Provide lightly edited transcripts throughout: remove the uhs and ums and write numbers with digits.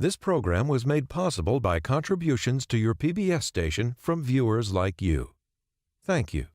This program was made possible by contributions to your PBS station from viewers like you. Thank you.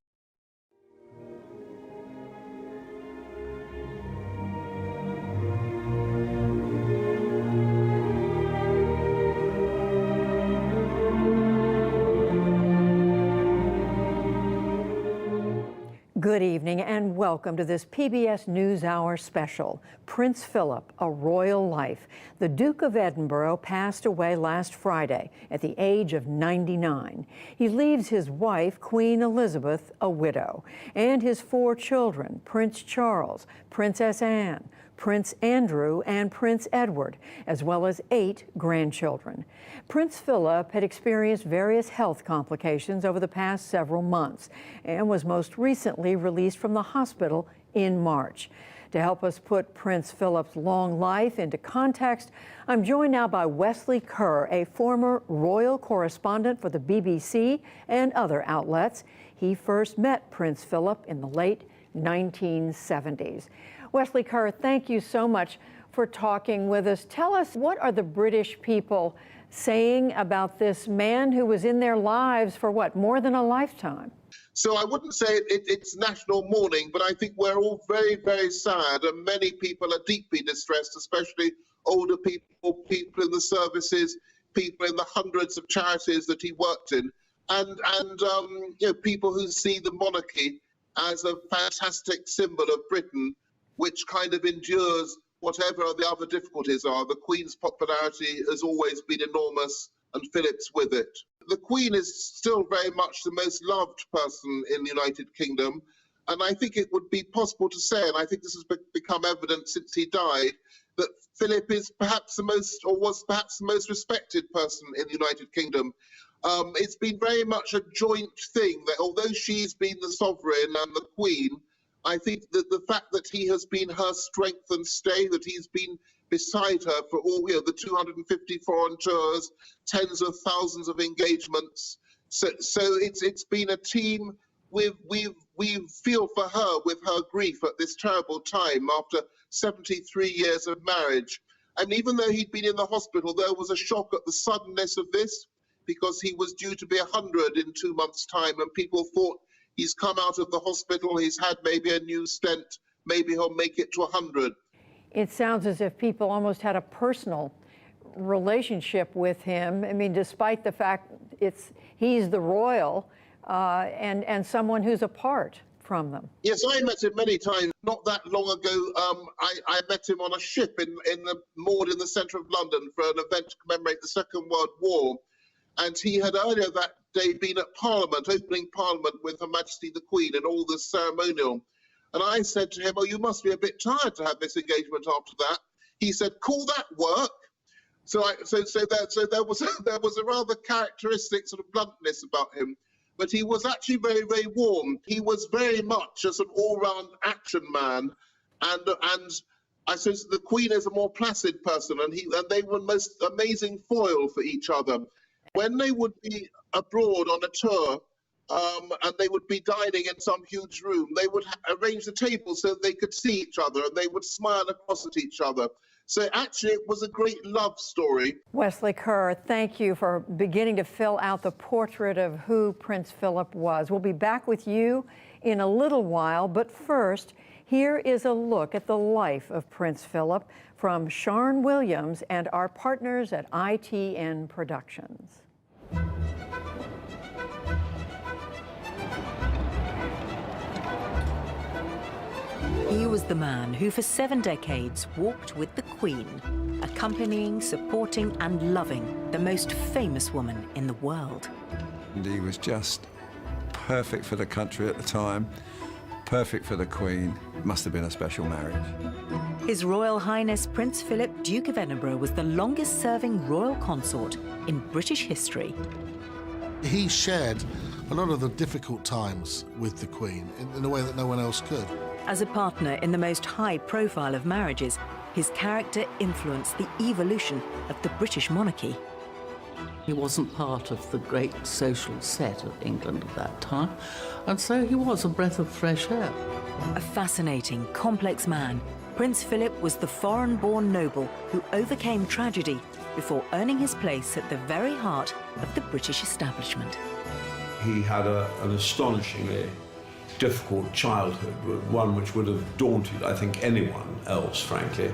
Good evening and welcome to this PBS NewsHour special, Prince Philip, A Royal Life. The Duke of Edinburgh passed away last Friday at the age of 99. He leaves his wife, Queen Elizabeth, a widow, and his 4 children, Prince Charles, Princess Anne, Prince Andrew, and Prince Edward, as well as 8 grandchildren. Prince Philip had experienced various health complications over the past several months and was most recently released from the hospital in March. To help us put Prince Philip's long life into context, I'm joined now by Wesley Kerr, a former royal correspondent for the BBC and other outlets. He first met Prince Philip in the late 1970s. Wesley Kerr, thank you so much for talking with us. Tell us, what are the British people saying about this man who was in their lives for what, more than a lifetime? So I wouldn't say it's national mourning, but I think we're all very, very sad, and many people are deeply distressed, especially older people, people in the services, people in the hundreds of charities that he worked in, and you know, people who see the monarchy as a fantastic symbol of Britain, which kind of endures whatever the other difficulties are. The Queen's popularity has always been enormous, and Philip's with it. The Queen is still very much the most loved person in the United Kingdom, and I think it would be possible to say, and I think this has become evident since he died, that Philip is perhaps the most, or was perhaps the most respected person in the United Kingdom. It's been very much a joint thing that although she's been the sovereign and the Queen, I think that the fact that he has been her strength and stay, that he's been beside her for all, you know, the 250 foreign tours, tens of thousands of engagements. So it's been a team. We feel for her with her grief at this terrible time after 73 years of marriage. And even though he'd been in the hospital, there was a shock at the suddenness of this, because he was due to be 100 in 2 months' time, and people thought, he's come out of the hospital, he's had maybe a new stent, maybe he'll make it to 100. It sounds as if people almost had a personal relationship with him. I mean, despite the fact he's the royal and someone who's apart from them. Yes, I met him many times. Not that long ago, I met him on a ship moored in the centre of London for an event to commemorate the Second World War. And he had earlier that day been at Parliament, opening Parliament with Her Majesty the Queen and all the ceremonial. And I said to him, oh, you must be a bit tired to have this engagement after that. He said, call that work? So there was a rather characteristic sort of bluntness about him. But he was actually very, very warm. He was very much as an all-round action man. And I suppose the Queen is a more placid person, and they were most amazing foil for each other. When they would be abroad on a tour, and they would be dining in some huge room, they would arrange the tables so that they could see each other, and they would smile across at each other. So actually it was a great love story. Wesley Kerr, thank you for beginning to fill out the portrait of who Prince Philip was. We'll be back with you in a little while, but first, here is a look at the life of Prince Philip from Sharn Williams and our partners at ITN Productions. He was the man who for 7 decades walked with the Queen, accompanying, supporting and loving the most famous woman in the world. And he was just perfect for the country at the time, perfect for the Queen. It must have been a special marriage. His Royal Highness Prince Philip, Duke of Edinburgh, was the longest-serving royal consort in British history. He shared a lot of the difficult times with the Queen in a way that no one else could. As a partner in the most high-profile of marriages, his character influenced the evolution of the British monarchy. He wasn't part of the great social set of England at that time, and so he was a breath of fresh air. A fascinating, complex man, Prince Philip was the foreign-born noble who overcame tragedy before earning his place at the very heart of the British establishment. He had an astonishingly difficult childhood, one which would have daunted, I think, anyone else, frankly.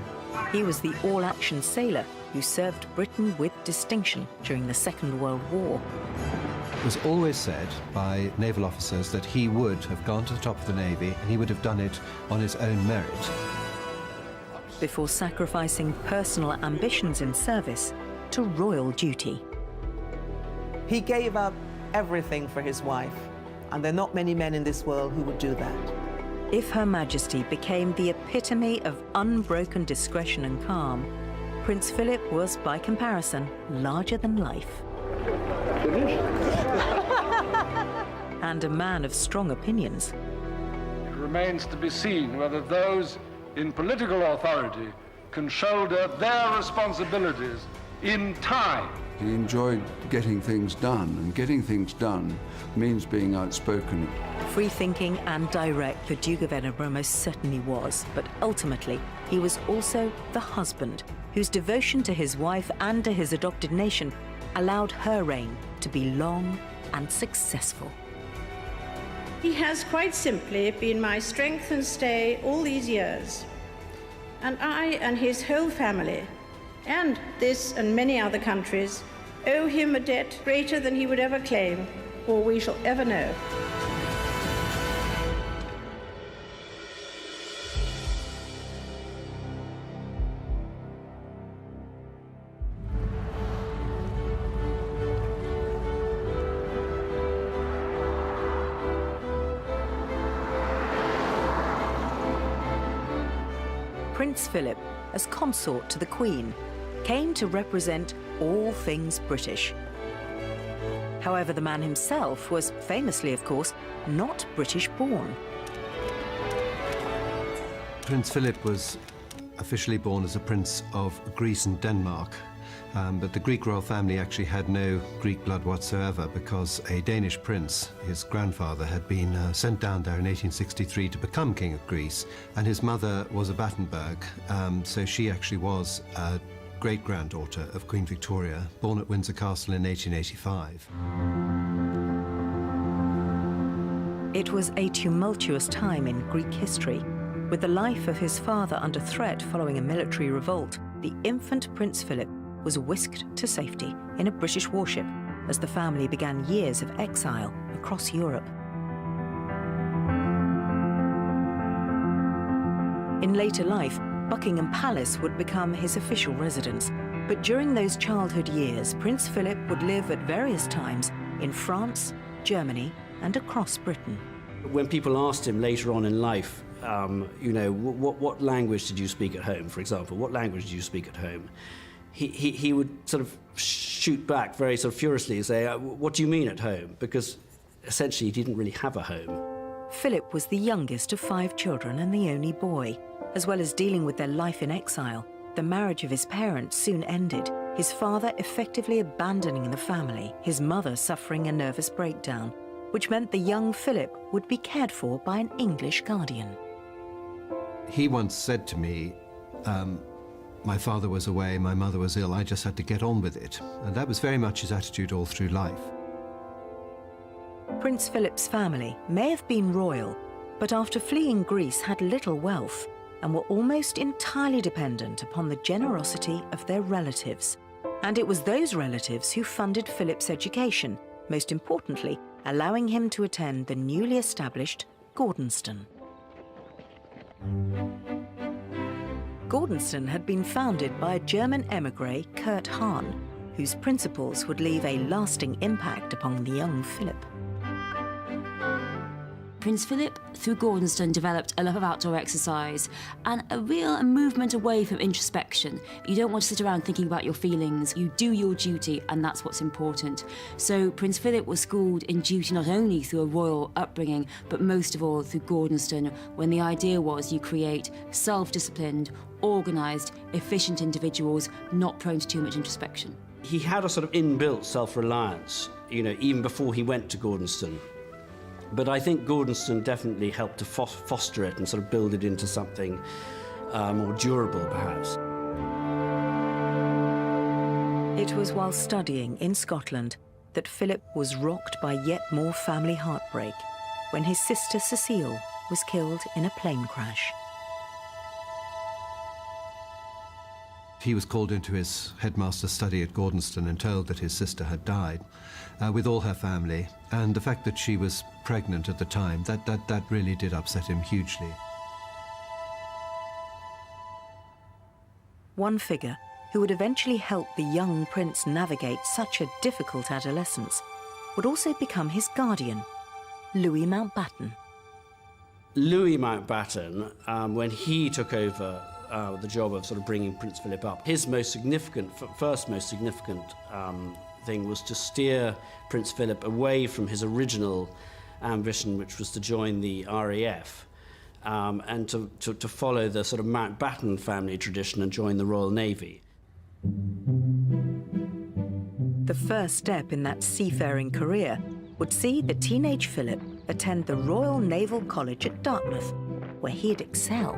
He was the all-action sailor who served Britain with distinction during the Second World War. It was always said by naval officers that he would have gone to the top of the Navy and he would have done it on his own merit. Before sacrificing personal ambitions in service to royal duty. He gave up everything for his wife, and there are not many men in this world who would do that. If Her Majesty became the epitome of unbroken discretion and calm, Prince Philip was, by comparison, larger than life. And a man of strong opinions. It remains to be seen whether those in political authority can shoulder their responsibilities in time. He enjoyed getting things done, and getting things done means being outspoken. Free-thinking and direct, the Duke of Edinburgh most certainly was, but ultimately he was also the husband whose devotion to his wife and to his adopted nation allowed her reign to be long and successful. He has quite simply been my strength and stay all these years. And I and his whole family, and this and many other countries, owe him a debt greater than he would ever claim, or we shall ever know. Prince Philip, as consort to the Queen, came to represent all things British. However, the man himself was famously, of course, not British-born. Prince Philip was officially born as a prince of Greece and Denmark, but the Greek royal family actually had no Greek blood whatsoever because a Danish prince, his grandfather, had been sent down there in 1863 to become King of Greece, and his mother was a Battenberg, so she actually was a great-granddaughter of Queen Victoria, born at Windsor Castle in 1885. It was a tumultuous time in Greek history. With the life of his father under threat following a military revolt, the infant Prince Philip was whisked to safety in a British warship as the family began years of exile across Europe. In later life, Buckingham Palace would become his official residence, but during those childhood years, Prince Philip would live at various times in France, Germany, and across Britain. When people asked him later on in life, you know, what language did you speak at home, for example? What language did you speak at home? He would sort of shoot back very sort of furiously and say, what do you mean at home? Because essentially he didn't really have a home. Philip was the youngest of 5 children and the only boy. As well as dealing with their life in exile, the marriage of his parents soon ended, his father effectively abandoning the family, his mother suffering a nervous breakdown, which meant the young Philip would be cared for by an English guardian. He once said to me, my father was away, my mother was ill, I just had to get on with it. And that was very much his attitude all through life. Prince Philip's family may have been royal, but after fleeing Greece had little wealth and were almost entirely dependent upon the generosity of their relatives. And it was those relatives who funded Philip's education, most importantly, allowing him to attend the newly established Gordonston. Gordonston had been founded by a German émigré, Kurt Hahn, whose principles would leave a lasting impact upon the young Philip. Prince Philip, through Gordonston, developed a love of outdoor exercise and a real movement away from introspection. You don't want to sit around thinking about your feelings. You do your duty, and that's what's important. So Prince Philip was schooled in duty not only through a royal upbringing, but most of all through Gordonston, when the idea was you create self-disciplined, organised, efficient individuals, not prone to too much introspection. He had a sort of inbuilt self-reliance, you know, even before he went to Gordonston. But I think Gordonston definitely helped to foster it and sort of build it into something more durable, perhaps. It was while studying in Scotland that Philip was rocked by yet more family heartbreak when his sister Cecile was killed in a plane crash. He was called into his headmaster's study at Gordonston and told that his sister had died with all her family, and the fact that she was pregnant at the time, that really did upset him hugely. One figure who would eventually help the young prince navigate such a difficult adolescence would also become his guardian, Louis Mountbatten. Louis Mountbatten, when he took over the job of sort of bringing Prince Philip up, his first most significant thing was to steer Prince Philip away from his original ambition, which was to join the RAF, and to follow the sort of Mountbatten family tradition and join the Royal Navy. The first step in that seafaring career would see the teenage Philip attend the Royal Naval College at Dartmouth, where he'd excel.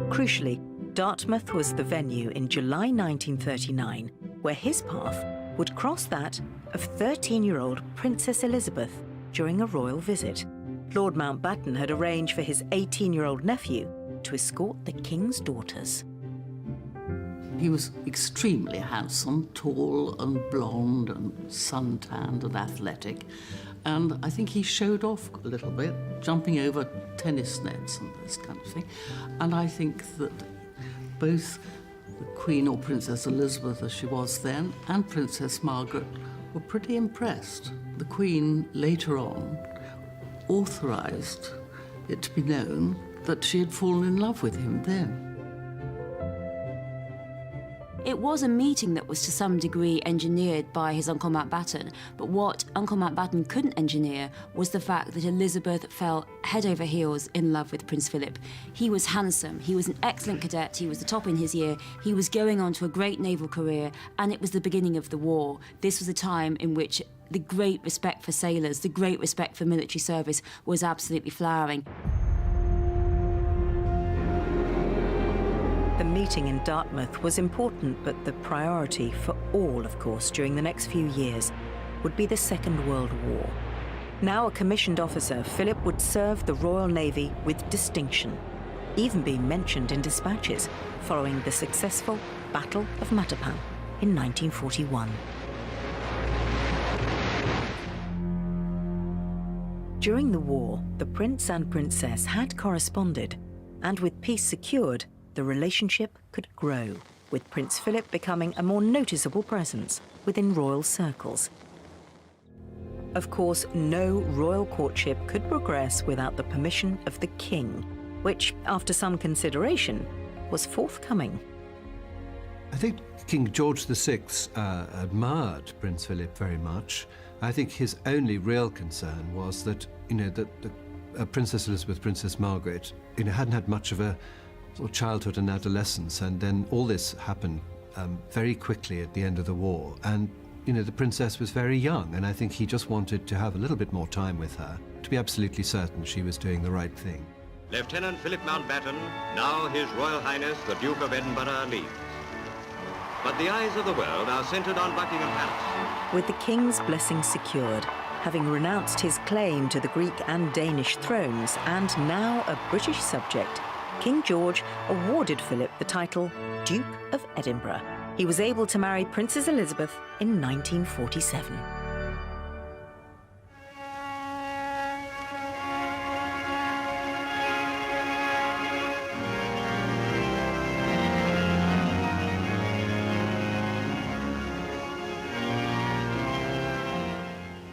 Crucially, Dartmouth was the venue in July 1939 where his path would cross that of 13-year-old Princess Elizabeth during a royal visit. Lord Mountbatten had arranged for his 18-year-old nephew to escort the king's daughters. He was extremely handsome, tall and blonde and suntanned and athletic. And I think he showed off a little bit, jumping over tennis nets and this kind of thing. And I think that both the Queen, or Princess Elizabeth as she was then, and Princess Margaret were pretty impressed. The Queen later on authorised it to be known that she had fallen in love with him then. It was a meeting that was to some degree engineered by his Uncle Mountbatten, but what Uncle Mountbatten couldn't engineer was the fact that Elizabeth fell head over heels in love with Prince Philip. He was handsome, he was an excellent cadet, he was the top in his year, he was going on to a great naval career, and it was the beginning of the war. This was a time in which the great respect for sailors, the great respect for military service was absolutely flowering. The meeting in Dartmouth was important, but the priority for all, of course, during the next few years would be the Second World War. Now a commissioned officer, Philip would serve the Royal Navy with distinction, even being mentioned in dispatches following the successful Battle of Matapan in 1941. During the war, the Prince and Princess had corresponded, and with peace secured, the relationship could grow, with Prince Philip becoming a more noticeable presence within royal circles. Of course, no royal courtship could progress without the permission of the king, which, after some consideration, was forthcoming. I think King George VI admired Prince Philip very much. I think his only real concern was that, Princess Elizabeth, Princess Margaret, hadn't had much of a sort of childhood and adolescence, and then all this happened very quickly at the end of the war. And, the princess was very young, and I think he just wanted to have a little bit more time with her to be absolutely certain she was doing the right thing. Lieutenant Philip Mountbatten, now His Royal Highness the Duke of Edinburgh leaves. But the eyes of the world are centred on Buckingham Palace. With the king's blessing secured, having renounced his claim to the Greek and Danish thrones, and now a British subject, King George awarded Philip the title Duke of Edinburgh. He was able to marry Princess Elizabeth in 1947.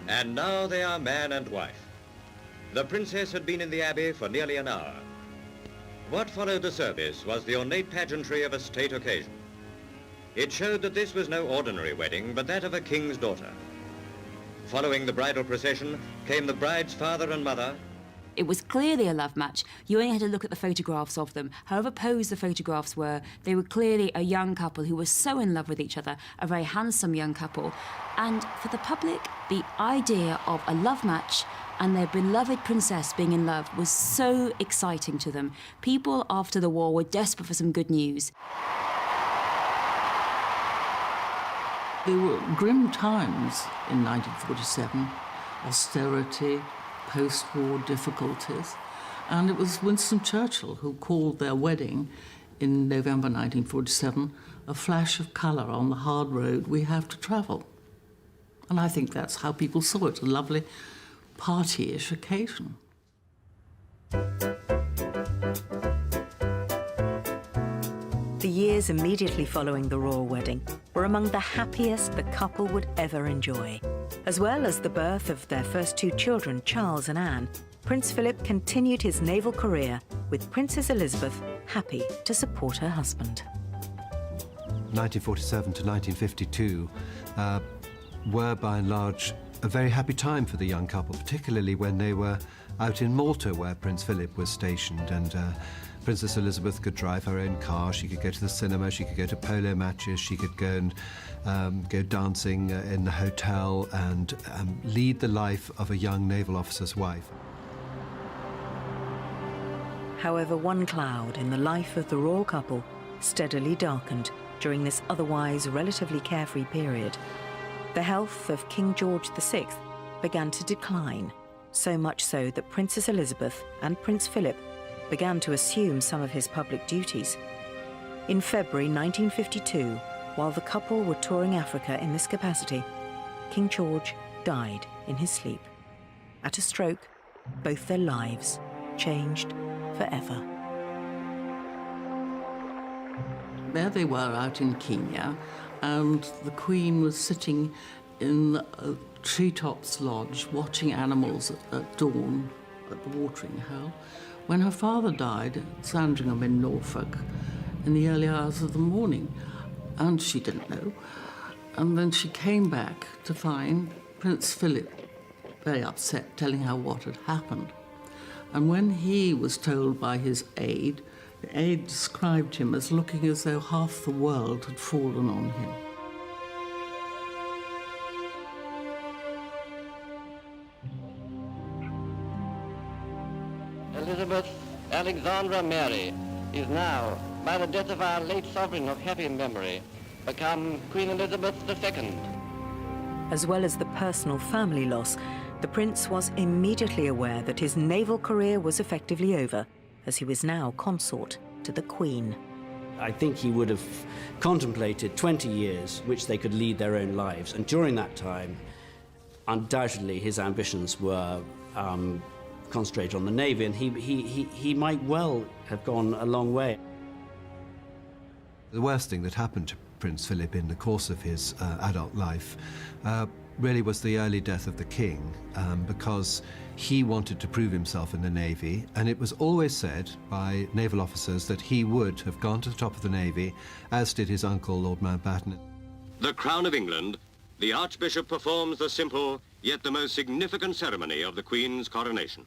And now they are man and wife. The princess had been in the abbey for nearly an hour. What followed the service was the ornate pageantry of a state occasion. It showed that this was no ordinary wedding, but that of a king's daughter. Following the bridal procession came the bride's father and mother, It was clearly a love match. You only had to look at the photographs of them. However posed the photographs were, they were clearly a young couple who were so in love with each other, a very handsome young couple. And for the public, the idea of a love match and their beloved princess being in love was so exciting to them. People after the war were desperate for some good news. There were grim times in 1947, austerity, post-war difficulties, and it was Winston Churchill who called their wedding in November 1947 a flash of colour on the hard road we have to travel. And I think that's how people saw it, a lovely party-ish occasion. The years immediately following the royal wedding were among the happiest the couple would ever enjoy. As well as the birth of their first two children, Charles and Anne, Prince Philip continued his naval career, with Princess Elizabeth happy to support her husband. 1947 to 1952 were, by and large, a very happy time for the young couple, particularly when they were out in Malta, where Prince Philip was stationed, and Princess Elizabeth could drive her own car, she could go to the cinema, she could go to polo matches, she could go and go dancing in the hotel and lead the life of a young naval officer's wife. However, one cloud in the life of the royal couple steadily darkened during this otherwise relatively carefree period. The health of King George VI began to decline, so much so that Princess Elizabeth and Prince Philip began to assume some of his public duties. In February 1952, while the couple were touring Africa in this capacity, King George died in his sleep. At a stroke, both their lives changed forever. There they were out in Kenya, and the Queen was sitting in a treetops lodge watching animals at dawn at the watering hole when her father died at Sandringham in Norfolk in the early hours of the morning, and she didn't know. And then she came back to find Prince Philip very upset, telling her what had happened. And when he was told by his aide, the aide described him as looking as though half the world had fallen on him. Elizabeth Alexandra Mary is now, by the death of our late sovereign of happy memory, become Queen Elizabeth II. As well as the personal family loss, the prince was immediately aware that his naval career was effectively over, as he was now consort to the Queen. I think he would have contemplated 20 years which they could lead their own lives, and during that time, undoubtedly his ambitions were concentrated on the Navy, and he might well have gone a long way. The worst thing that happened to Prince Philip in the course of his adult life really was the early death of the king, because he wanted to prove himself in the Navy, and it was always said by naval officers that he would have gone to the top of the Navy, as did his uncle, Lord Mountbatten. The Crown of England, the Archbishop performs the simple, yet the most significant ceremony of the Queen's coronation.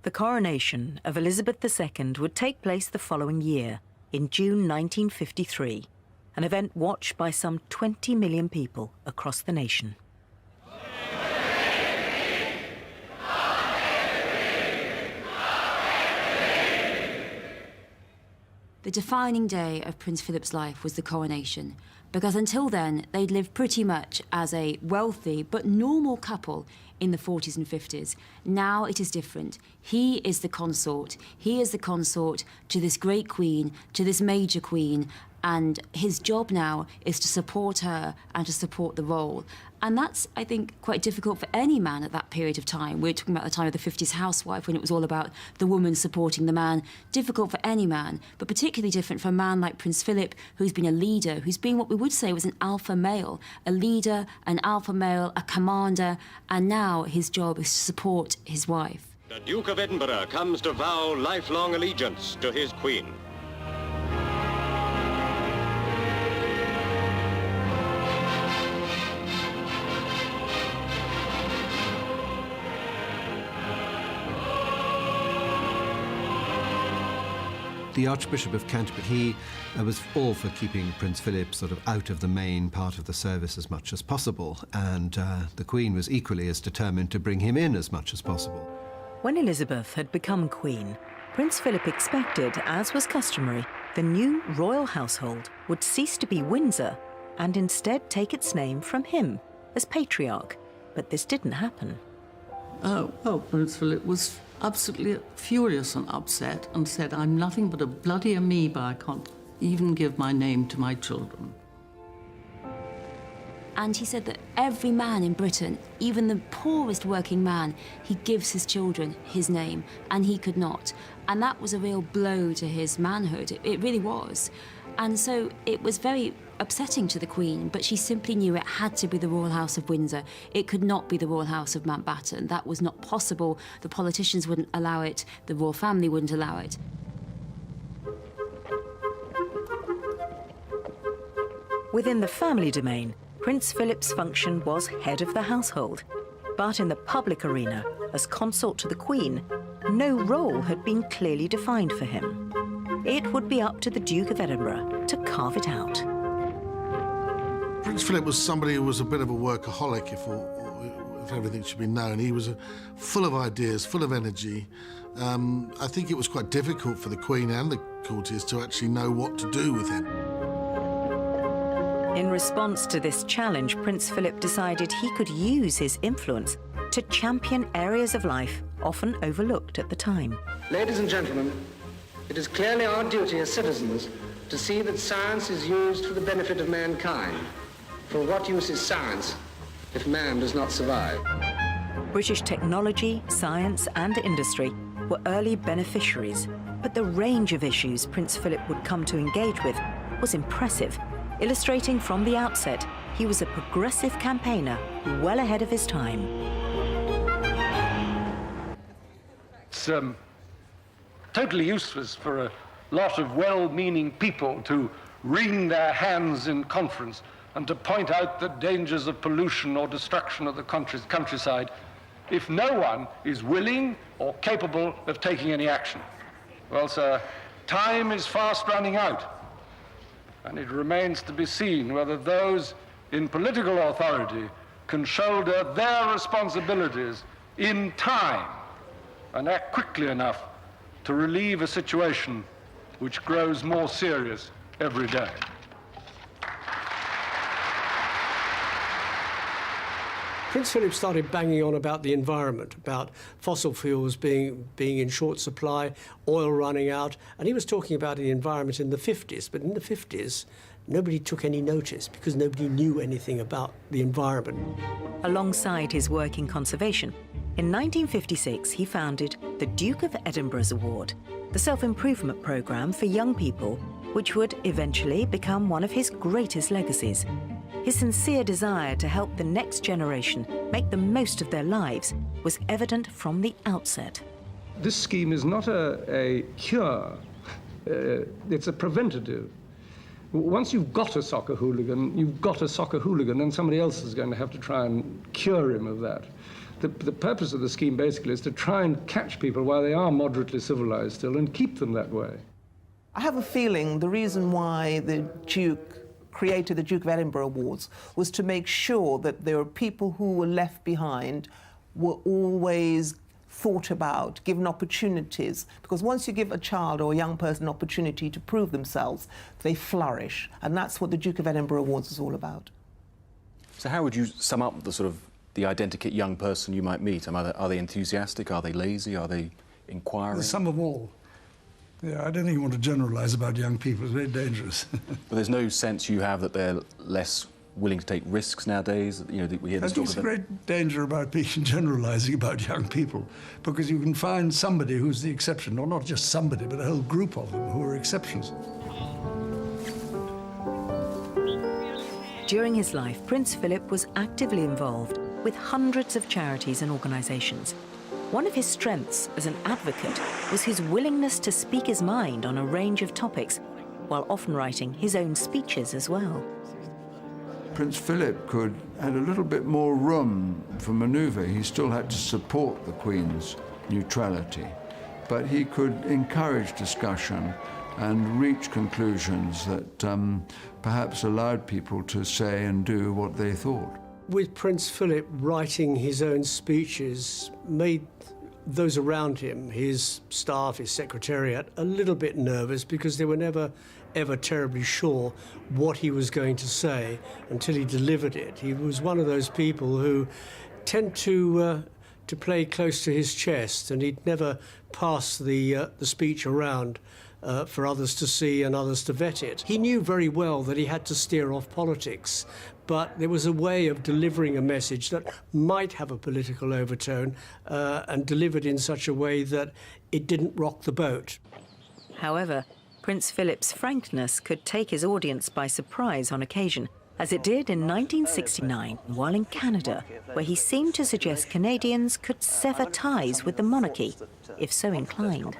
The coronation of Elizabeth II would take place the following year, in June 1953, an event watched by some 20 million people across the nation. The defining day of Prince Philip's life was the coronation, because until then they'd lived pretty much as a wealthy but normal couple in the 40s and 50s. Now it is different. He is the consort. He is the consort to this great queen, to this major queen, and his job now is to support her and to support the role. And that's, I think, quite difficult for any man at that period of time. We're talking about the time of the 50s housewife, when it was all about the woman supporting the man. Difficult for any man, but particularly different for a man like Prince Philip, who's been a leader, who's been what we would say was an alpha male, a leader, an alpha male, a commander, and now his job is to support his wife. The Duke of Edinburgh comes to vow lifelong allegiance to his queen. The Archbishop of Canterbury, he was all for keeping Prince Philip sort of out of the main part of the service as much as possible, and the Queen was equally as determined to bring him in as much as possible. When Elizabeth had become Queen, Prince Philip expected, as was customary, the new royal household would cease to be Windsor and instead take its name from him as patriarch. But this didn't happen. Well, Prince Philip was absolutely furious and upset and said, "I'm nothing but a bloody amoeba. I can't even give my name to my children." And he said that every man in Britain, even the poorest working man, he gives his children his name, and he could not. And that was a real blow to his manhood. It really was. And so it was very upsetting to the Queen, but she simply knew it had to be the Royal House of Windsor. It could not be the Royal House of Mountbatten. That was not possible. The politicians wouldn't allow it. The royal family wouldn't allow it. Within the family domain, Prince Philip's function was head of the household. But in the public arena, as consort to the Queen, no role had been clearly defined for him. It would be up to the Duke of Edinburgh to carve it out. Prince Philip was somebody who was a bit of a workaholic, if everything should be known. He was full of ideas, full of energy. I think it was quite difficult for the Queen and the courtiers to actually know what to do with him. In response to this challenge, Prince Philip decided he could use his influence to champion areas of life often overlooked at the time. Ladies and gentlemen, it is clearly our duty as citizens to see that science is used for the benefit of mankind. For what use is science if man does not survive? British technology, science and industry were early beneficiaries, but the range of issues Prince Philip would come to engage with was impressive, illustrating from the outset he was a progressive campaigner well ahead of his time. It's totally useless for a lot of well-meaning people to wring their hands in conference and to point out the dangers of pollution or destruction of the countryside if no one is willing or capable of taking any action. Well, sir, time is fast running out, and it remains to be seen whether those in political authority can shoulder their responsibilities in time and act quickly enough to relieve a situation which grows more serious every day. Prince Philip started banging on about the environment, about fossil fuels being in short supply, oil running out, and he was talking about the environment in the 50s, but in the 50s, nobody took any notice because nobody knew anything about the environment. Alongside his work in conservation, in 1956 he founded the Duke of Edinburgh's Award, the self-improvement programme for young people, which would eventually become one of his greatest legacies. His sincere desire to help the next generation make the most of their lives was evident from the outset. This scheme is not a cure, it's a preventative. Once you've got a soccer hooligan, you've got a soccer hooligan, and somebody else is going to have to try and cure him of that. The purpose of the scheme basically is to try and catch people while they are moderately civilized still and keep them that way. I have a feeling the reason why the Duke created the Duke of Edinburgh Awards was to make sure that there were people who were left behind were always thought about, given opportunities, because once you give a child or a young person an opportunity to prove themselves, they flourish, and that's what the Duke of Edinburgh Awards is all about. So how would you sum up the identikit young person you might meet? Are they enthusiastic? Are they lazy? Are they inquiring? Some of all. Yeah, I don't think you want to generalise about young people. It's very dangerous. But there's no sense you have that they're less willing to take risks nowadays? You know, we hear this I think there's a great danger about generalising about young people, because you can find somebody who's the exception, or not just somebody, but a whole group of them who are exceptions. During his life, Prince Philip was actively involved with hundreds of charities and organisations. One of his strengths as an advocate was his willingness to speak his mind on a range of topics, while often writing his own speeches as well. Prince Philip had a little bit more room for manoeuvre. He still had to support the Queen's neutrality, but he could encourage discussion and reach conclusions that perhaps allowed people to say and do what they thought. With Prince Philip writing his own speeches made those around him, his staff, his secretariat, a little bit nervous because they were never ever terribly sure what he was going to say until he delivered it. He was one of those people who tend to play close to his chest, and he'd never pass the speech around for others to see and others to vet it. He knew very well that he had to steer off politics, but there was a way of delivering a message that might have a political overtone and delivered in such a way that it didn't rock the boat. However, Prince Philip's frankness could take his audience by surprise on occasion, as it did in 1969 while in Canada, where he seemed to suggest Canadians could sever ties with the monarchy, if so inclined.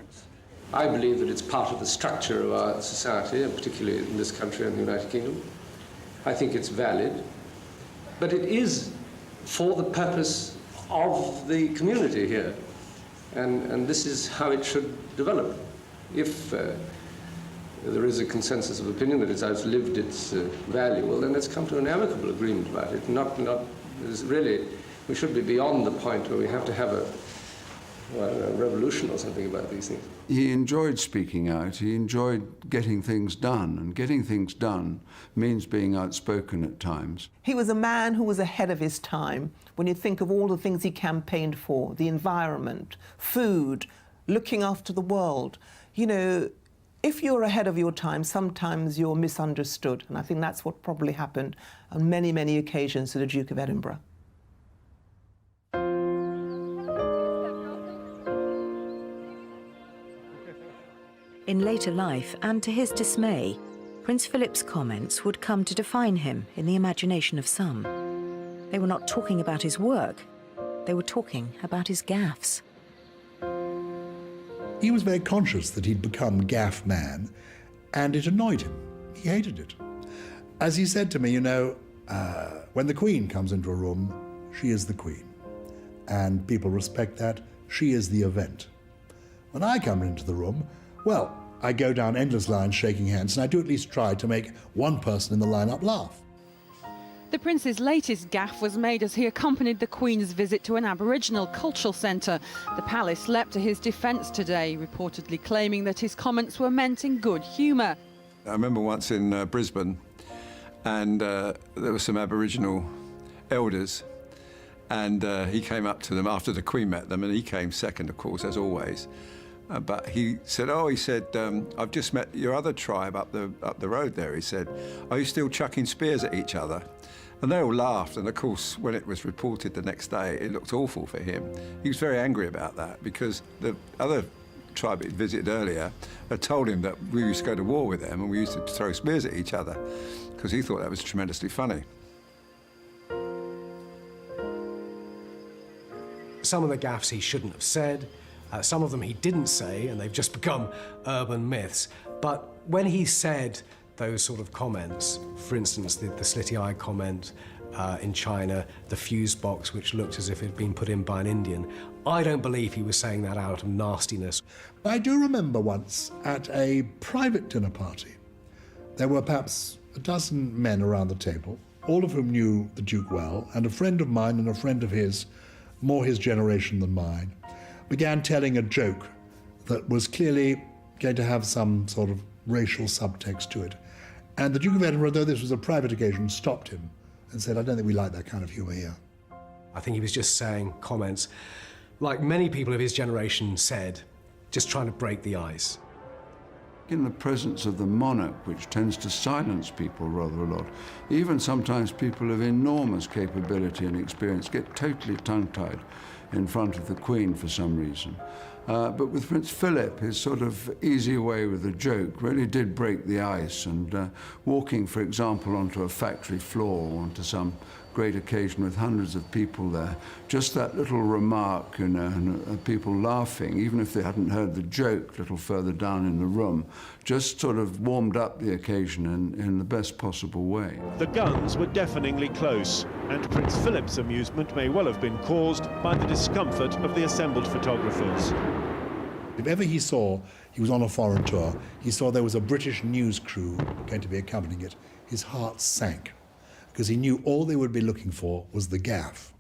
I believe that it's part of the structure of our society, and particularly in this country and the United Kingdom. I think it's valid, but it is for the purpose of the community here, and this is how it should develop. If there is a consensus of opinion that it's outlived its value, well, then let's come to an amicable agreement about it. Really, we should be beyond the point where we have to have a revolution or something about these things. He enjoyed speaking out. He enjoyed getting things done, and getting things done means being outspoken at times. He was a man who was ahead of his time. When you think of all the things he campaigned for, the environment, food, looking after the world, you know, if you're ahead of your time, sometimes you're misunderstood, and I think that's what probably happened on many, many occasions to the Duke of Edinburgh. In later life, and to his dismay, Prince Philip's comments would come to define him in the imagination of some. They were not talking about his work, they were talking about his gaffes. He was very conscious that he'd become gaff man, and it annoyed him. He hated it. As he said to me, you know, when the Queen comes into a room, she is the Queen. And people respect that. She is the event. When I come into the room, well, I go down endless lines shaking hands, and I do at least try to make one person in the lineup laugh. The Prince's latest gaffe was made as he accompanied the Queen's visit to an Aboriginal cultural centre. The palace leapt to his defence today, reportedly claiming that his comments were meant in good humour. I remember once in Brisbane, and there were some Aboriginal elders, and he came up to them after the Queen met them, and he came second, of course, as always. But he said, I've just met your other tribe up the road there. He said, are you still chucking spears at each other? And they all laughed, and of course, when it was reported the next day, it looked awful for him. He was very angry about that, because the other tribe he'd visited earlier had told him that we used to go to war with them and we used to throw spears at each other, because he thought that was tremendously funny. Some of the gaffes he shouldn't have said, some of them he didn't say, and they've just become urban myths. But when he said those sort of comments, for instance, the slitty eye comment in China, the fuse box which looked as if it had been put in by an Indian, I don't believe he was saying that out of nastiness. I do remember once at a private dinner party, there were perhaps a dozen men around the table, all of whom knew the Duke well, and a friend of mine and a friend of his, more his generation than mine, began telling a joke that was clearly going to have some sort of racial subtext to it. And the Duke of Edinburgh, though this was a private occasion, stopped him and said, I don't think we like that kind of humour here. I think he was just saying comments, like many people of his generation said, just trying to break the ice. In the presence of the monarch, which tends to silence people rather a lot, even sometimes people of enormous capability and experience get totally tongue-tied in front of the Queen for some reason. But with Prince Philip, his sort of easy way with a joke really did break the ice, and walking, for example, onto a factory floor, onto some great occasion with hundreds of people there, just that little remark, you know, and people laughing, even if they hadn't heard the joke a little further down in the room, just sort of warmed up the occasion in the best possible way. The guns were deafeningly close, and Prince Philip's amusement may well have been caused by the discomfort of the assembled photographers. If ever he was on a foreign tour, he saw there was a British news crew going to be accompanying it, his heart sank, because he knew all they would be looking for was the gaffe.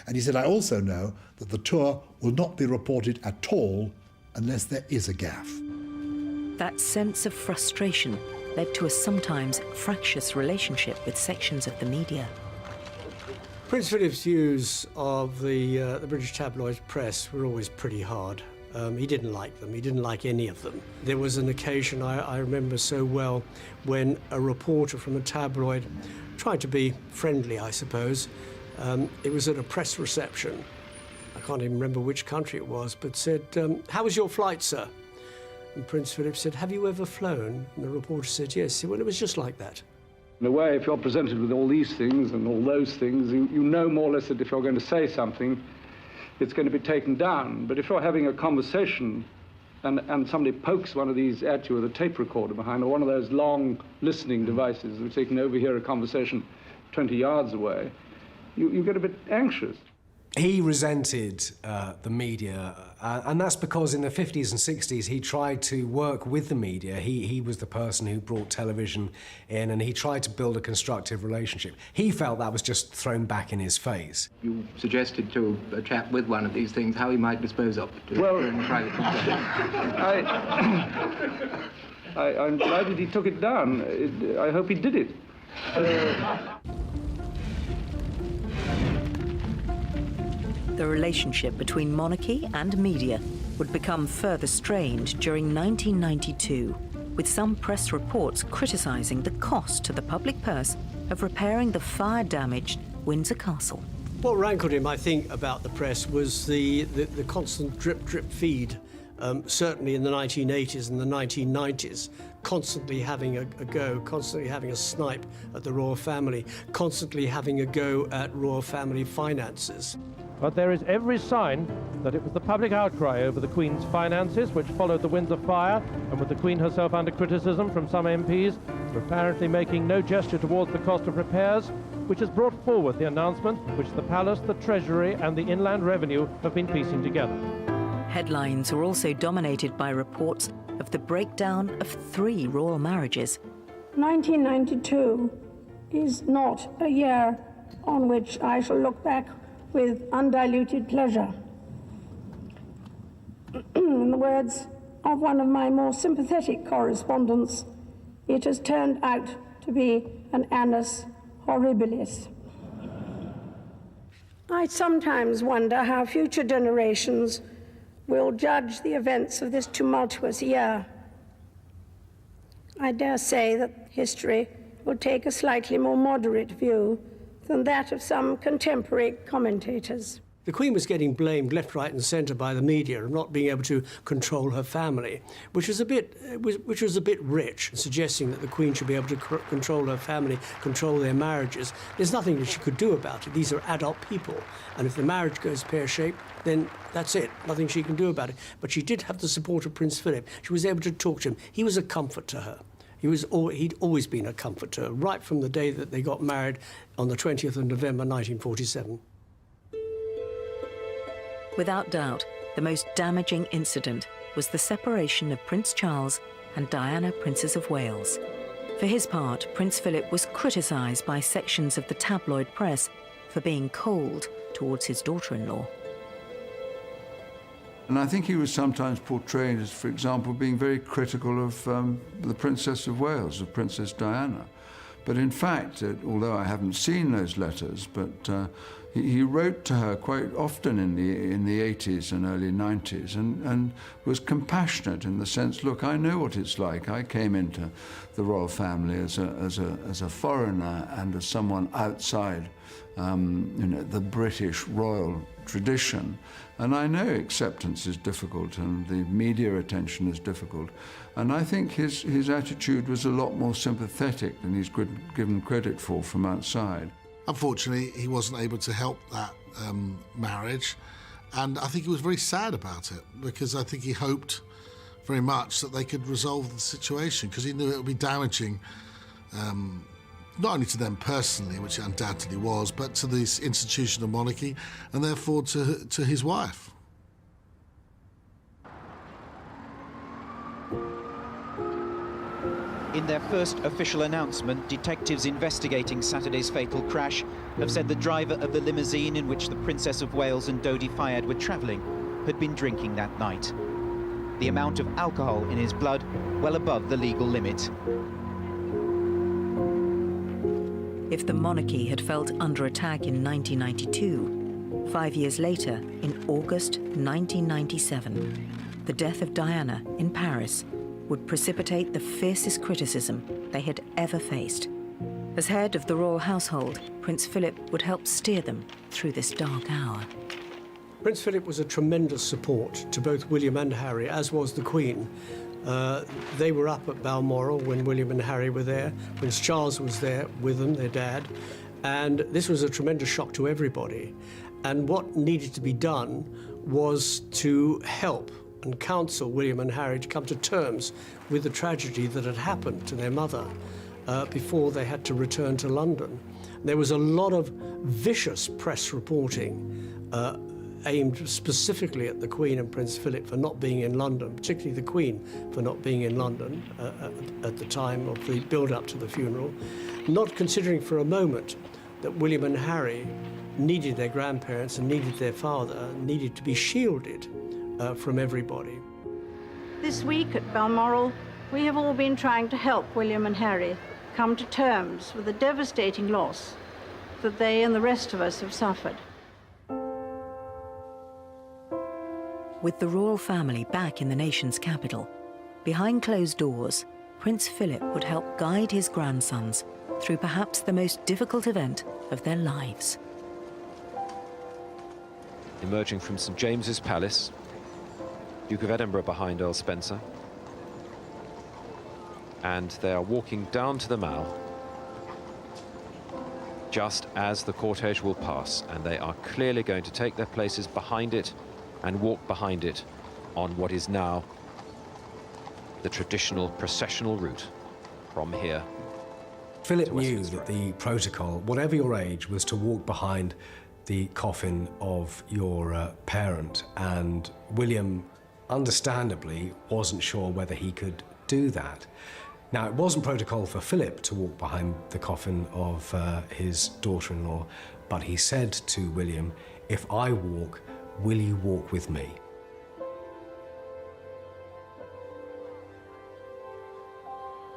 And he said, I also know that the tour will not be reported at all unless there is a gaffe. That sense of frustration led to a sometimes fractious relationship with sections of the media. Prince Philip's views of the British tabloid press were always pretty hard. He didn't like them. He didn't like any of them. There was an occasion I remember so well when a reporter from a tabloid tried to be friendly, I suppose. It was at a press reception. I can't even remember which country it was, but said, how was your flight, sir? And Prince Philip said, have you ever flown? And the reporter said, yes. He said, well, it was just like that. In a way, if you're presented with all these things and all those things, you know more or less that if you're going to say something, it's going to be taken down. But if you're having a conversation and somebody pokes one of these at you with a tape recorder behind, or one of those long listening devices which they can overhear a conversation 20 yards away, you get a bit anxious. He resented the media, and that's because in the 50s and 60s he tried to work with the media. He was the person who brought television in, and he tried to build a constructive relationship. He felt that was just thrown back in his face. You suggested to a chap with one of these things how he might dispose of it during private conversation. I'm delighted he took it down. I hope he did it. The relationship between monarchy and media would become further strained during 1992, with some press reports criticising the cost to the public purse of repairing the fire-damaged Windsor Castle. What rankled him, I think, about the press was the constant drip feed, certainly in the 1980s and the 1990s, constantly having a go, constantly having a snipe at the royal family, constantly having a go at royal family finances. But there is every sign that it was the public outcry over the Queen's finances which followed the Windsor fire, and with the Queen herself under criticism from some MPs for apparently making no gesture towards the cost of repairs, which has brought forward the announcement which the Palace, the Treasury and the Inland Revenue have been piecing together. Headlines were also dominated by reports of the breakdown of 3 royal marriages. 1992 is not a year on which I shall look back with undiluted pleasure. In the words of one of my more sympathetic correspondents, it has turned out to be an annus horribilis. I sometimes wonder how future generations will judge the events of this tumultuous year. I dare say that history will take a slightly more moderate view than that of some contemporary commentators. The Queen was getting blamed left, right and centre by the media of not being able to control her family, which was a bit rich, suggesting that the Queen should be able to control her family, control their marriages. There's nothing that she could do about it. These are adult people, and if the marriage goes pear-shaped, then that's it. Nothing she can do about it. But she did have the support of Prince Philip. She was able to talk to him. He was a comfort to her. He'd always been a comfort to her, right from the day that they got married on the 20th of November 1947. Without doubt, the most damaging incident was the separation of Prince Charles and Diana, Princess of Wales. For his part, Prince Philip was criticised by sections of the tabloid press for being cold towards his daughter-in-law. And I think he was sometimes portrayed as, for example, being very critical of the Princess of Wales, of Princess Diana. But in fact, although I haven't seen those letters, but he wrote to her quite often in the 80s and early 90s and was compassionate in the sense, look, I know what it's like. I came into the royal family as a foreigner and as someone outside the British royal tradition. And I know acceptance is difficult and the media attention is difficult. And I think his attitude was a lot more sympathetic than he's given credit for from outside. Unfortunately, he wasn't able to help that marriage. And I think he was very sad about it because I think he hoped very much that they could resolve the situation because he knew it would be damaging not only to them personally, which it undoubtedly was, but to this institution of monarchy and therefore to his wife. In their first official announcement, detectives investigating Saturday's fatal crash have said the driver of the limousine in which the Princess of Wales and Dodi Fayed were travelling had been drinking that night. The amount of alcohol in his blood well above the legal limit. If the monarchy had felt under attack in 1992, 5 years later, in August 1997, the death of Diana in Paris would precipitate the fiercest criticism they had ever faced. As head of the royal household, Prince Philip would help steer them through this dark hour. Prince Philip was a tremendous support to both William and Harry, as was the Queen. They were up at Balmoral when William and Harry were there. Prince Charles was there with them, their dad. And this was a tremendous shock to everybody. And what needed to be done was to help and counsel William and Harry to come to terms with the tragedy that had happened to their mother before they had to return to London. There was a lot of vicious press reporting aimed specifically at the Queen and Prince Philip for not being in London, particularly the Queen for not being in London at the time of the build-up to the funeral, not considering for a moment that William and Harry needed their grandparents and needed their father, needed to be shielded from everybody. This week at Balmoral, we have all been trying to help William and Harry come to terms with the devastating loss that they and the rest of us have suffered. With the royal family back in the nation's capital, behind closed doors, Prince Philip would help guide his grandsons through perhaps the most difficult event of their lives. Emerging from St James's Palace, Duke of Edinburgh behind Earl Spencer, and they are walking down to the Mall just as the cortege will pass, and they are clearly going to take their places behind it and walk behind it on what is now the traditional processional route from here. Philip knew that the protocol, whatever your age, was to walk behind the coffin of your parent, and William, understandably, wasn't sure whether he could do that. Now, it wasn't protocol for Philip to walk behind the coffin of his daughter-in-law, but he said to William, "If I walk, will you walk with me?"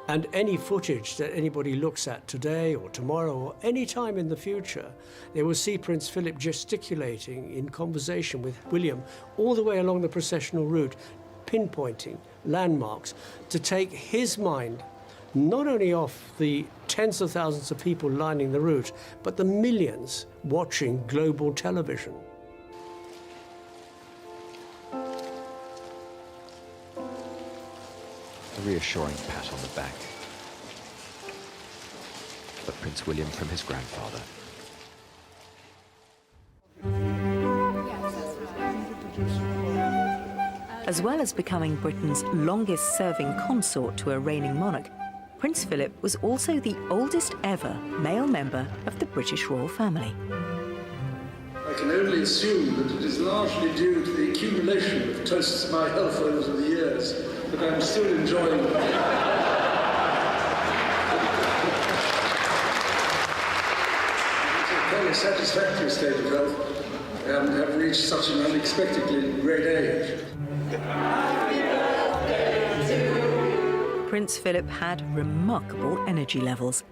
And any footage that anybody looks at today or tomorrow or any time in the future, they will see Prince Philip gesticulating in conversation with William all the way along the processional route, pinpointing landmarks to take his mind not only off the tens of thousands of people lining the route, but the millions watching global television. A reassuring pat on the back for Prince William from his grandfather. As well as becoming Britain's longest-serving consort to a reigning monarch, Prince Philip was also the oldest ever male member of the British royal family. I can only assume that it is largely due to the accumulation of toasts to my health over the years that I'm still enjoying. It's a very satisfactory state of health and have reached such an unexpectedly great age. Prince Philip had remarkable energy levels.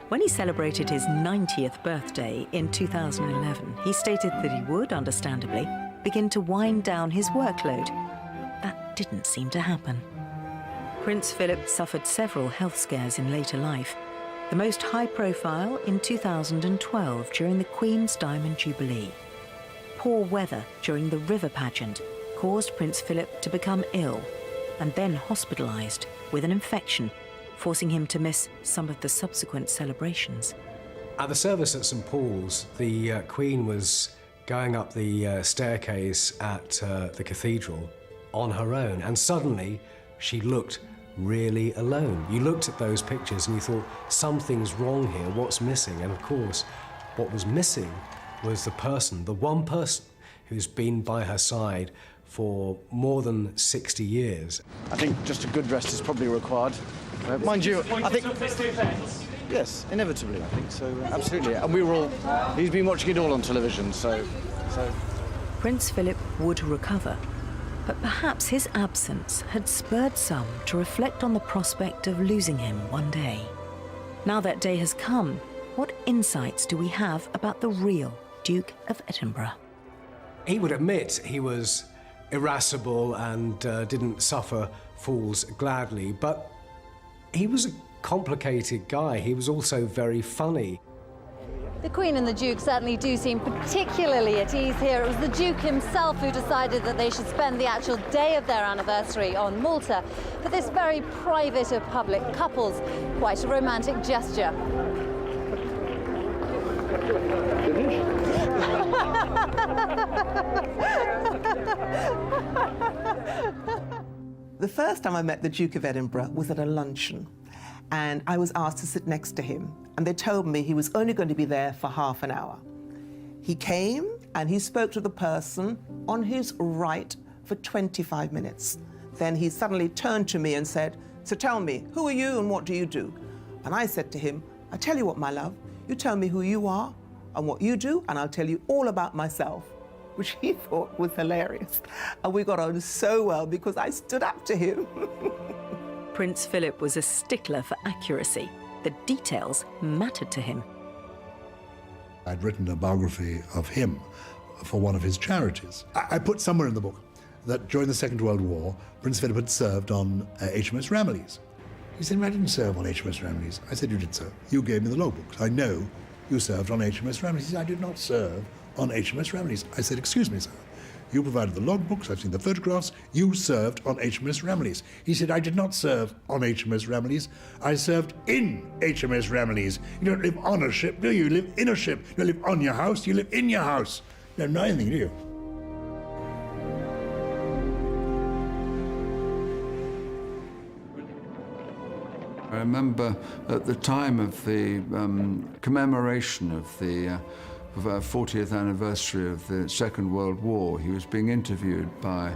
When he celebrated his 90th birthday in 2011, he stated that he would, understandably, begin to wind down his workload. That didn't seem to happen. Prince Philip suffered several health scares in later life, the most high-profile in 2012 during the Queen's Diamond Jubilee. Poor weather during the river pageant caused Prince Philip to become ill and then hospitalised with an infection, forcing him to miss some of the subsequent celebrations. At the service at St Paul's, the Queen was going up the staircase at the cathedral on her own, and suddenly she looked really alone. You looked at those pictures and you thought, something's wrong here, what's missing? And of course, what was missing was the person, the one person who's been by her side for more than 60 years. I think just a good rest is probably required. Mind you, I think... Yes, inevitably, I think so, absolutely. And we were all... He's been watching it all on television, so... Prince Philip would recover, but perhaps his absence had spurred some to reflect on the prospect of losing him one day. Now that day has come, what insights do we have about the real Duke of Edinburgh? He would admit he was irascible and didn't suffer fools gladly, but he was a complicated guy. He was also very funny. The Queen and the Duke certainly do seem particularly at ease here. It was the Duke himself who decided that they should spend the actual day of their anniversary on Malta for this very private of public couples. Quite a romantic gesture. The first time I met the Duke of Edinburgh was at a luncheon, and I was asked to sit next to him, and they told me he was only going to be there for half an hour. He came and he spoke to the person on his right for 25 minutes. Then he suddenly turned to me and said, "So tell me, who are you and what do you do?" And I said to him, "I tell you what, my love, you tell me who you are and what you do, and I'll tell you all about myself," which he thought was hilarious. And we got on so well because I stood up to him. Prince Philip was a stickler for accuracy. The details mattered to him. I'd written a biography of him for one of his charities. I put somewhere in the book that during the Second World War, Prince Philip had served on HMS Ramillies. He said, "I didn't serve on HMS Ramillies." I said, "You did so. You gave me the logbooks. I know you served on HMS Ramillies." He said, "I did not serve on HMS Ramillies." I said, "Excuse me, sir. You provided the logbooks, I've seen the photographs, you served on HMS Ramillies." He said, "I did not serve on HMS Ramillies, I served in HMS Ramillies." You don't live on a ship, do you? You live in a ship. You don't live on your house, you live in your house. You don't know anything, do you? I remember at the time of the commemoration of the 40th anniversary of the Second World War, he was being interviewed by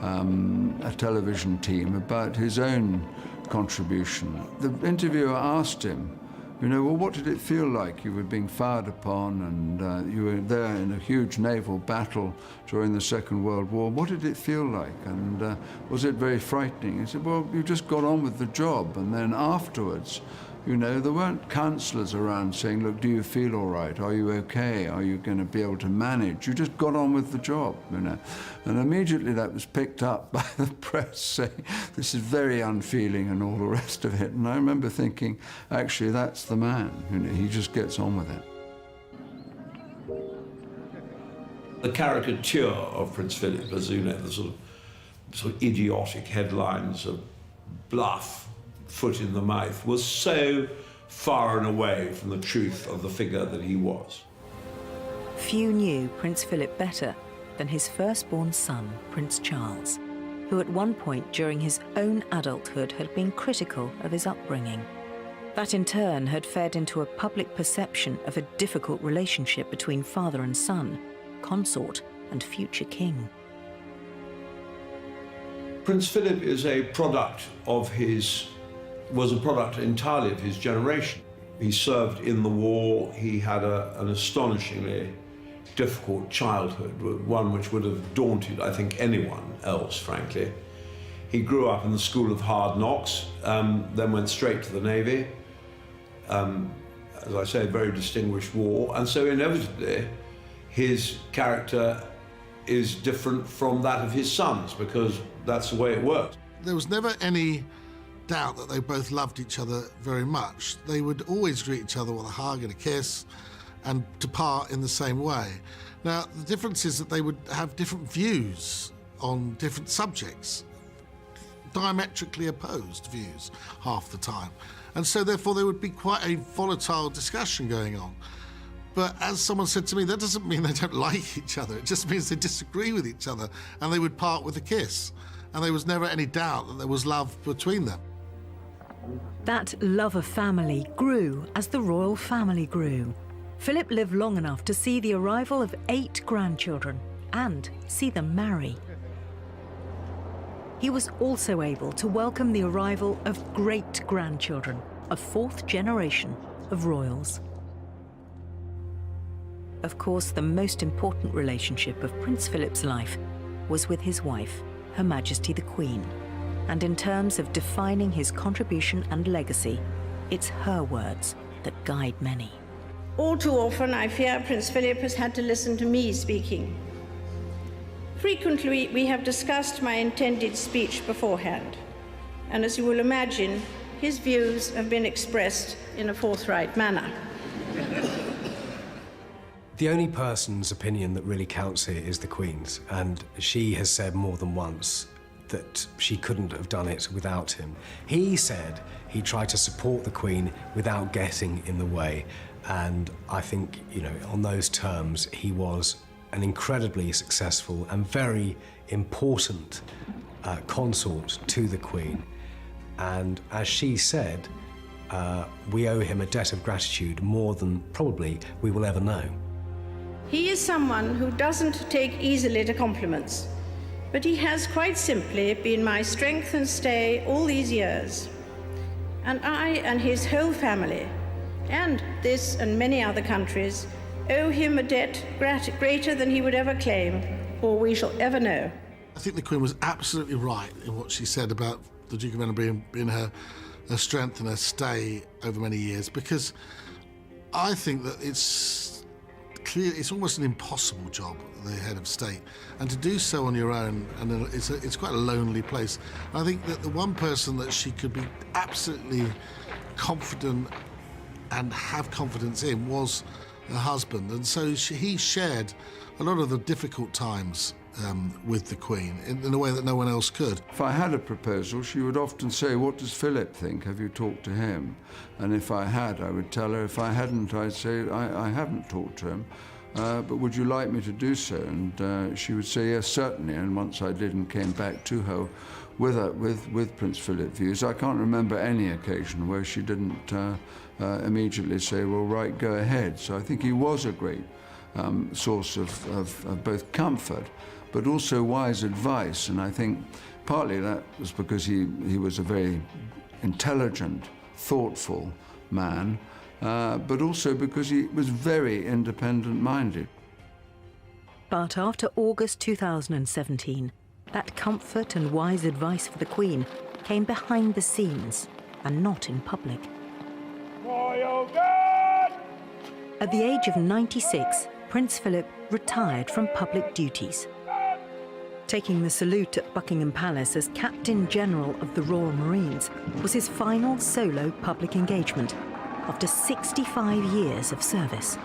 a television team about his own contribution. The interviewer asked him, well, what did it feel like? You were being fired upon and you were there in a huge naval battle during the Second World War. What did it feel like? And was it very frightening? He said, well, you just got on with the job. And then afterwards, there weren't counsellors around saying, look, do you feel all right? Are you okay? Are you going to be able to manage? You just got on with the job, And immediately that was picked up by the press saying, this is very unfeeling and all the rest of it. And I remember thinking, actually, that's the man. He just gets on with it. The caricature of Prince Philip, as the sort of idiotic headlines of bluff, foot in the mouth, was so far and away from the truth of the figure that he was. Few knew Prince Philip better than his firstborn son, Prince Charles, who at one point during his own adulthood had been critical of his upbringing. That in turn had fed into a public perception of a difficult relationship between father and son, consort and future king. Prince Philip is a product was a product entirely of his generation. He served in the war. He had an astonishingly difficult childhood, one which would have daunted, I think, anyone else, frankly. He grew up in the school of hard knocks, then went straight to the Navy. As I say, a very distinguished war, and so inevitably his character is different from that of his sons, because that's the way it works. There was never any doubt that they both loved each other very much. They would always greet each other with a hug and a kiss and depart in the same way. Now, the difference is that they would have different views on different subjects, diametrically opposed views half the time. And so therefore there would be quite a volatile discussion going on. But as someone said to me, that doesn't mean they don't like each other. It just means they disagree with each other, and they would part with a kiss. And there was never any doubt that there was love between them. That love of family grew as the royal family grew. Philip lived long enough to see the arrival of 8 grandchildren and see them marry. he was also able to welcome the arrival of great-grandchildren, a fourth generation of royals. Of course, the most important relationship of Prince Philip's life was with his wife, Her Majesty the Queen. And in terms of defining his contribution and legacy, it's her words that guide many. All too often, I fear Prince Philip has had to listen to me speaking. Frequently, we have discussed my intended speech beforehand, and as you will imagine, his views have been expressed in a forthright manner. The only person's opinion that really counts here is the Queen's, and she has said more than once that she couldn't have done it without him. He said he tried to support the Queen without getting in the way, and I think, you know, on those terms, he was an incredibly successful and very important consort to the Queen. And as she said, we owe him a debt of gratitude more than probably we will ever know. He is someone who doesn't take easily to compliments, but he has quite simply been my strength and stay all these years. And I and his whole family, and this and many other countries, owe him a debt greater than he would ever claim, or we shall ever know. I think the Queen was absolutely right in what she said about the Duke of Edinburgh being her strength and her stay over many years, because I think that it's clear, it's almost an impossible job, the head of state, and to do so on your own, and it's quite a lonely place. I think that the one person that she could be absolutely confident and have confidence in was her husband, and so he shared a lot of the difficult times with the Queen in a way that no one else could. If I had a proposal, she would often say, "What does Philip think? Have you talked to him?" And if I had, I would tell her. If I hadn't, I'd say, I haven't talked to him, but would you like me to do so? And she would say, yes, certainly. And once I did and came back to her with Prince Philip views, I can't remember any occasion where she didn't immediately say, well, right, go ahead. So I think he was a great source of both comfort, but also wise advice. And I think partly that was because he was a very intelligent, thoughtful man, but also because he was very independent-minded. But after August 2017, that comfort and wise advice for the Queen came behind the scenes and not in public. At the age of 96, Prince Philip retired from public duties. Taking the salute at Buckingham Palace as Captain General of the Royal Marines was his final solo public engagement after 65 years of service.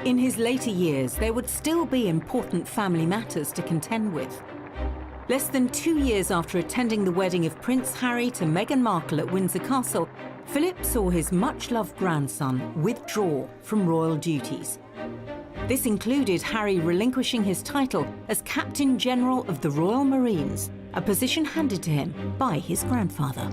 In his later years, there would still be important family matters to contend with. Less than 2 years after attending the wedding of Prince Harry to Meghan Markle at Windsor Castle, Philip saw his much-loved grandson withdraw from royal duties. This included Harry relinquishing his title as Captain General of the Royal Marines, a position handed to him by his grandfather.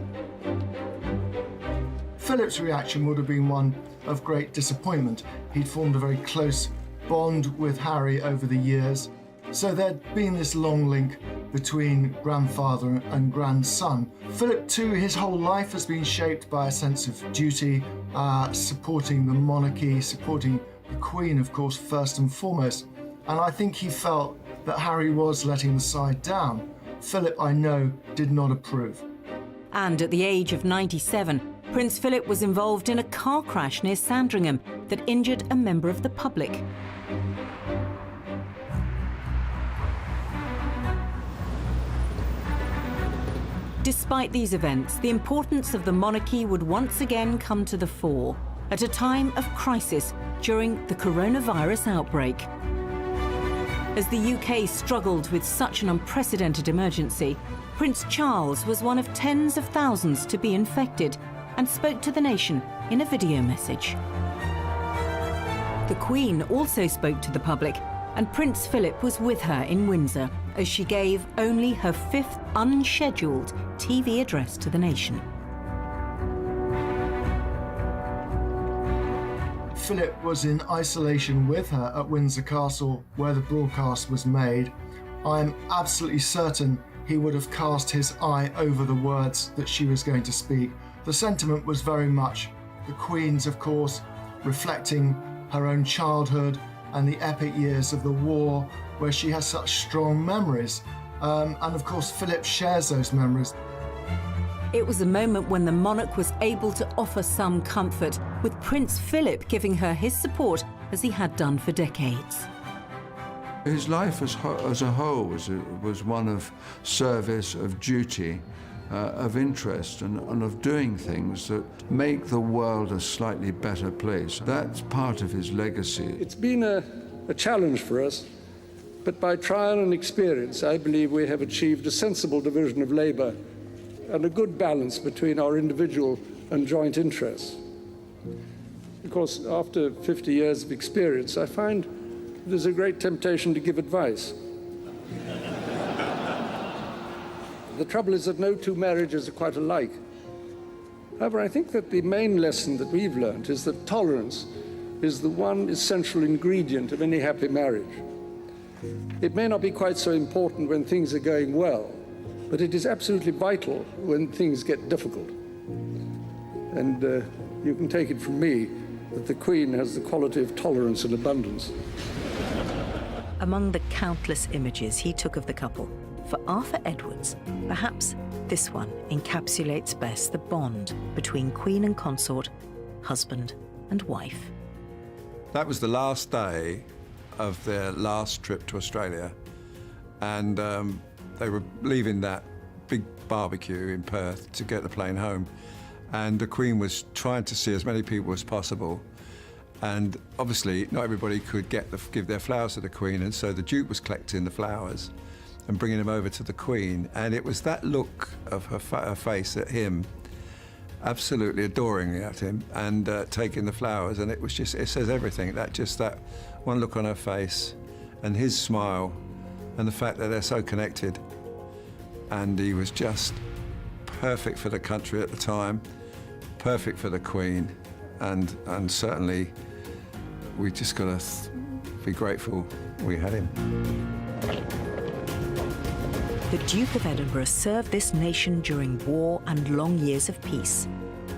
Philip's reaction would have been one of great disappointment. He'd formed a very close bond with Harry over the years, so there'd been this long link between grandfather and grandson. Philip, too, his whole life has been shaped by a sense of duty, supporting the monarchy, supporting the Queen, of course, first and foremost. And I think he felt that Harry was letting the side down. Philip, I know, did not approve. And at the age of 97, Prince Philip was involved in a car crash near Sandringham that injured a member of the public. Despite these events, the importance of the monarchy would once again come to the fore at a time of crisis during the coronavirus outbreak. As the UK struggled with such an unprecedented emergency, Prince Charles was one of tens of thousands to be infected and spoke to the nation in a video message. The Queen also spoke to the public, and Prince Philip was with her in Windsor as she gave only her 5th unscheduled TV address to the nation. Philip was in isolation with her at Windsor Castle, where the broadcast was made, I'm absolutely certain he would have cast his eye over the words that she was going to speak. The sentiment was very much the Queen's, of course, reflecting her own childhood and the epic years of the war, where she has such strong memories. And of course, Philip shares those memories. It was a moment when the monarch was able to offer some comfort, with Prince Philip giving her his support as he had done for decades. His life as a whole was one of service, of duty, of interest, and of doing things that make the world a slightly better place. That's part of his legacy. It's been a challenge for us, but by trial and experience, I believe we have achieved a sensible division of labour and a good balance between our individual and joint interests. Because after 50 years of experience, I find there's a great temptation to give advice. The trouble is that no two marriages are quite alike. However, I think that the main lesson that we've learned is that tolerance is the one essential ingredient of any happy marriage. It may not be quite so important when things are going well, but it is absolutely vital when things get difficult. And you can take it from me that the Queen has the quality of tolerance and abundance. Among the countless images he took of the couple, for Arthur Edwards, perhaps this one encapsulates best the bond between Queen and consort, husband and wife. That was the last day of their last trip to Australia, and they were leaving that big barbecue in Perth to get the plane home, and the Queen was trying to see as many people as possible, and obviously not everybody could give their flowers to the Queen, and so the Duke was collecting the flowers and bringing them over to the Queen, and it was that look of her face at him, absolutely adoring at him, and taking the flowers, and it says everything, that one look on her face and his smile and the fact that they're so connected. And he was just perfect for the country at the time, perfect for the Queen, and certainly we just got to be grateful we had him. The Duke of Edinburgh served this nation during war and long years of peace.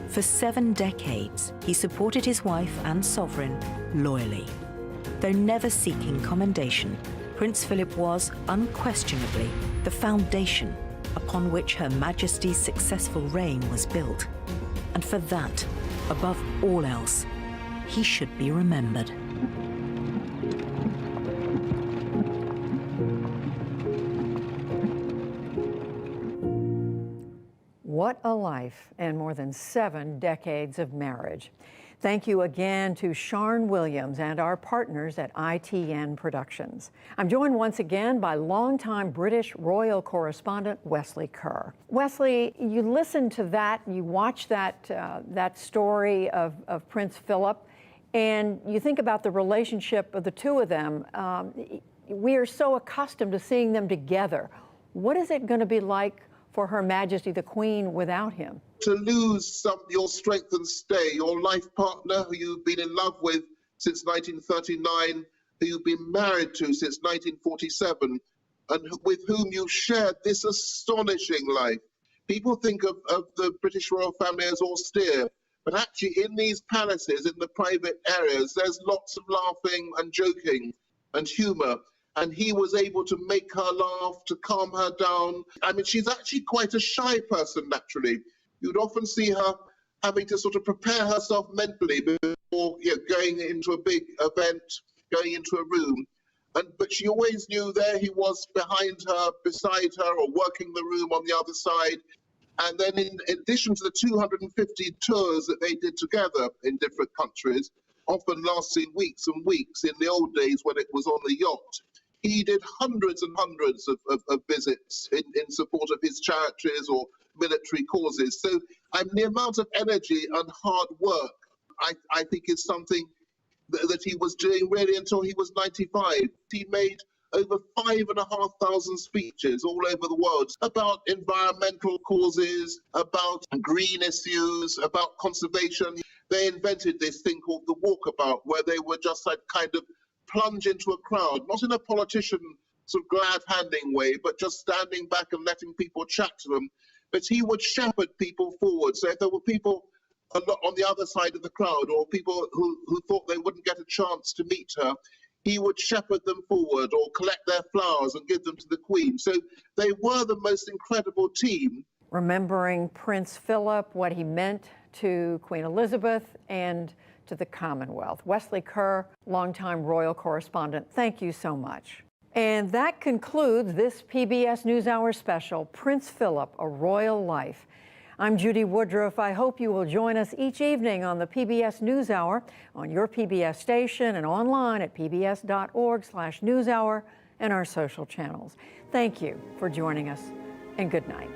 For 7 decades, he supported his wife and sovereign loyally. Though never seeking commendation, Prince Philip was unquestionably the foundation upon which Her Majesty's successful reign was built. And for that, above all else, he should be remembered. What a life and more than 7 decades of marriage. Thank you again to Sharn Williams and our partners at ITN Productions. I'm joined once again by longtime British royal correspondent Wesley Kerr. Wesley, you listened to that, you watched that story of Prince Philip, and you think about the relationship of the two of them. We are so accustomed to seeing them together. What is it going to be like for Her Majesty the Queen without him? To lose your strength and stay, your life partner who you've been in love with since 1939, who you've been married to since 1947, and with whom you've shared this astonishing life. People think of the British royal family as austere, but actually in these palaces, in the private areas, there's lots of laughing and joking and humour. And he was able to make her laugh, to calm her down. I mean, she's actually quite a shy person, naturally. You'd often see her having to sort of prepare herself mentally before going into a big event, going into a room. But she always knew there he was behind her, beside her, or working the room on the other side. And then in addition to the 250 tours that they did together in different countries, often lasting weeks and weeks in the old days when it was on the yacht, he did hundreds and hundreds of visits in support of his charities or military causes. So the amount of energy and hard work, I think, is something that he was doing really until he was 95. He made over 5,500 speeches all over the world about environmental causes, about green issues, about conservation. they invented this thing called the walkabout, where they would just like kind of plunge into a crowd, not in a politician sort of glad-handing way, but just standing back and letting people chat to them. But he would shepherd people forward. So if there were people on the other side of the crowd, or people who thought they wouldn't get a chance to meet her, he would shepherd them forward or collect their flowers and give them to the Queen. So they were the most incredible team. Remembering Prince Philip, what he meant to Queen Elizabeth and to the Commonwealth. Wesley Kerr, longtime royal correspondent, thank you so much. And that concludes this PBS NewsHour special, Prince Philip, A Royal Life. I'm Judy Woodruff. I hope you will join us each evening on the PBS NewsHour, on your PBS station and online at pbs.org/newshour and our social channels. Thank you for joining us, and good night.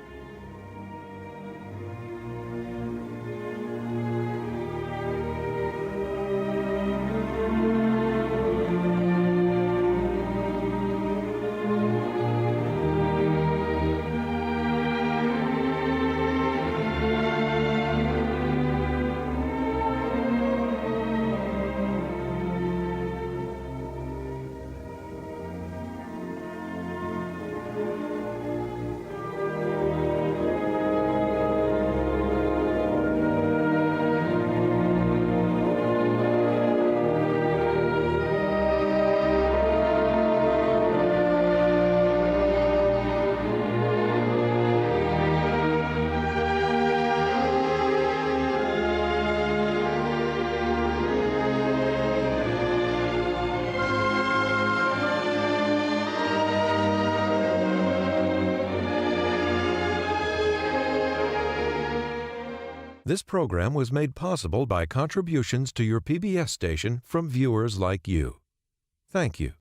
This program was made possible by contributions to your PBS station from viewers like you. Thank you.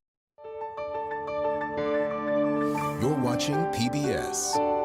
You're watching PBS.